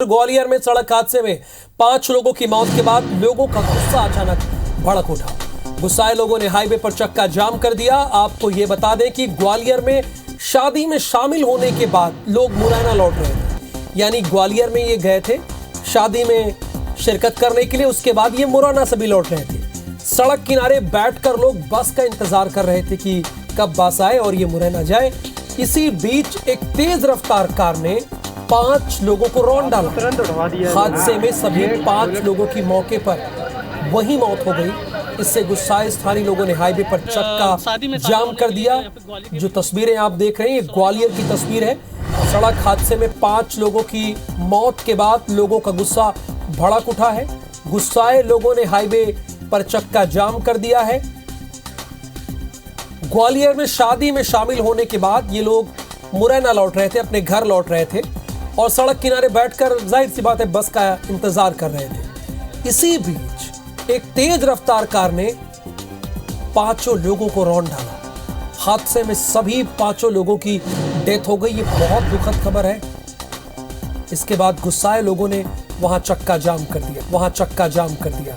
ग्वालियर में सड़क हादसे में 5 लोगों की मौत के बाद लोगों का गुस्सा अचानक भड़क उठा। गुस्साए लोगों ने हाईवे पर चक्का जाम कर दिया। आपको यह बता दें कि ग्वालियर में शादी में शामिल होने के बाद लोग मुरैना लौट रहे थे। यानी ग्वालियर में ये गए थे शादी में शिरकत करने के लिए, उसके बाद ये मुरैना से भी लौट रहे थे। सड़क किनारे बैठकर लोग बस का इंतजार कर रहे थे कि कब बस आए और ये मुरैना जाए। इसी बीच एक तेज रफ्तार कार ने 5 लोगों को रौंद डाला। हादसे में सभी 5 लोगों की मौके पर वही मौत हो गई। इससे गुस्साए स्थानीय लोगों ने हाईवे पर चक्का जाम कर दिया। जो तस्वीरें आप देख रहे हैं ये ग्वालियर की तस्वीर है। सड़क हादसे में 5 लोगों की मौत के बाद लोगों का गुस्सा भड़क उठा है। गुस्साए लोगों ने हाईवे पर चक्का जाम कर दिया है। ग्वालियर में शादी में शामिल होने के बाद ये लोग मुरैना लौट रहे थे, अपने घर लौट रहे थे और सड़क किनारे बैठकर जाहिर सी बात है बस का इंतजार कर रहे थे। इसी बीच एक तेज रफ्तार कार ने 5 लोगों को रौंद डाला। हादसे में सभी 5 लोगों की डेथ हो गई। ये बहुत दुखद खबर है। इसके बाद गुस्साए लोगों ने वहां चक्का जाम कर दिया।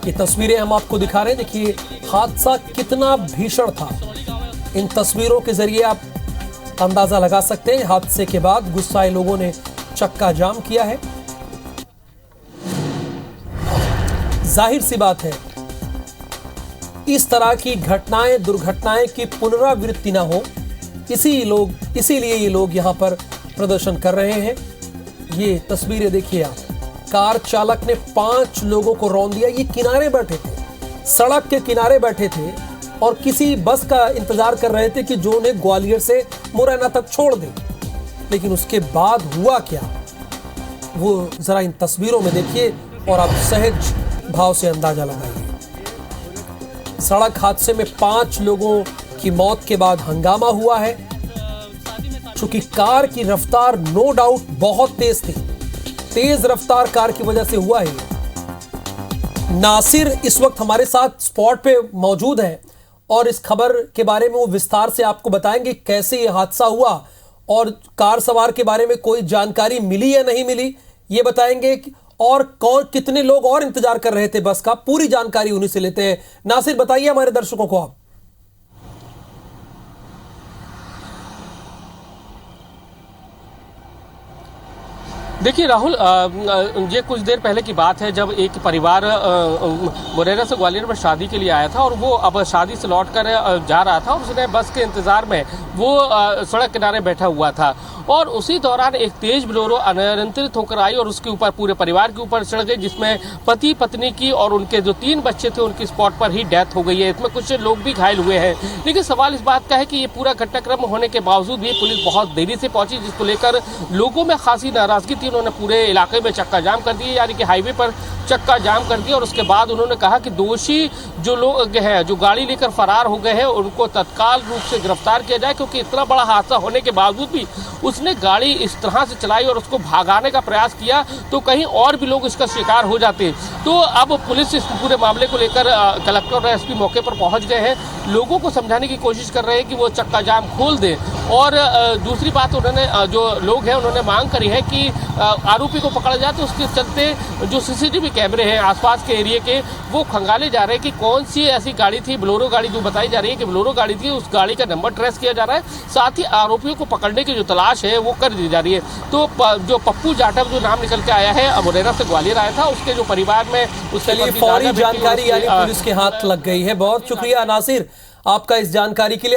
ये तस्वीरें हम आपको दिखा रहे हैं। देखिए हादसा कितना भीषण था। इन तस्वीरों के जरिए आप अंदाजा लगा सकते हैं। हादसे के बाद गुस्साए लोगों ने चक्का जाम किया है। जाहिर सी बात है इस तरह की दुर्घटनाएं की पुनरावृत्ति ना हो, इसीलिए ये लोग यहां पर प्रदर्शन कर रहे हैं। ये तस्वीरें देखिए आप। कार चालक ने 5 लोगों को रौंद दिया। ये किनारे बैठे थे, सड़क के किनारे बैठे थे और किसी बस का इंतजार कर रहे थे कि जो उन्हें ग्वालियर से मुरैना तक छोड़ दे। लेकिन उसके बाद हुआ क्या, वो जरा इन तस्वीरों में देखिए और आप सहज भाव से अंदाजा लगाइए। सड़क हादसे में 5 लोगों की मौत के बाद हंगामा हुआ है। चूंकि कार की रफ्तार नो डाउट बहुत तेज थी, तेज रफ्तार कार की वजह से हुआ है। नासिर इस वक्त हमारे साथ स्पॉट पे मौजूद है और इस खबर के बारे में वो विस्तार से आपको बताएंगे कैसे ये हादसा हुआ और कार सवार के बारे में कोई जानकारी मिली या नहीं मिली ये बताएंगे। और कौन कितने लोग और इंतजार कर रहे थे बस का, पूरी जानकारी उन्हीं से लेते हैं। नासिर बताइए हमारे दर्शकों को आप। देखिए राहुल, ये कुछ देर पहले की बात है जब एक परिवार मुरैना से ग्वालियर में शादी के लिए आया था और वो अब शादी से लौटकर जा रहा था और उसने बस के इंतजार में वो सड़क किनारे बैठा हुआ था और उसी दौरान एक तेज बोलेरो अनियंत्रित होकर आई और उसके ऊपर पूरे परिवार के ऊपर चढ़ गई, जिसमें पति पत्नी की और उनके जो 3 बच्चे थे उनकी स्पॉट पर ही डेथ हो गई है। इसमें कुछ लोग भी घायल हुए हैं। लेकिन सवाल इस बात का है कि ये पूरा घटनाक्रम होने के बावजूद भी पुलिस बहुत देरी से पहुंची, जिसको लेकर लोगों में खासी नाराजगी थी। उन्होंने पूरे इलाके में चक्का जाम कर दिया, यानी कि हाईवे पर चक्का जाम कर दिया और उसके बाद उन्होंने कहा कि दोषी जो लोग हैं जो गाड़ी लेकर फरार हो गए हैं उनको तत्काल रूप से गिरफ्तार किया जाए, क्योंकि इतना बड़ा हादसा होने के बावजूद भी उसने गाड़ी इस तरह से चलाई और उसको भगाने का प्रयास किया तो कहीं और भी लोग इसका शिकार हो जाते। तो अब पुलिस इस पूरे मामले को लेकर कलेक्टर और एसपी मौके पर पहुंच गए हैं, लोगों को समझाने की कोशिश कर रहे हैं कि वो चक्का जाम खोल दें। और दूसरी बात उन्होंने जो लोग हैं उन्होंने मांग करी है कि आरोपी को पकड़ा जाए, तो उसके चलते जो सीसीटीवी कैमरे हैं आसपास के एरिया के वो खंगाले जा रहे हैं कि कौन सी ऐसी गाड़ी थी, बोलेरो गाड़ी जो बताई जा रही है कि बोलेरो गाड़ी थी, उस गाड़ी का नंबर ट्रेस किया जा रहा है। साथ ही आरोपियों को पकड़ने की जो तलाश है वो कर दी जा रही है। तो जो पप्पू जाटव जो नाम निकल के आया है मुरैना से ग्वालियर आया था, उसके जो परिवार में उसके लिए फौरी जानकारी यानी पुलिस के हाथ लग गई है। बहुत शुक्रिया नासिर आपका इस जानकारी के लिए।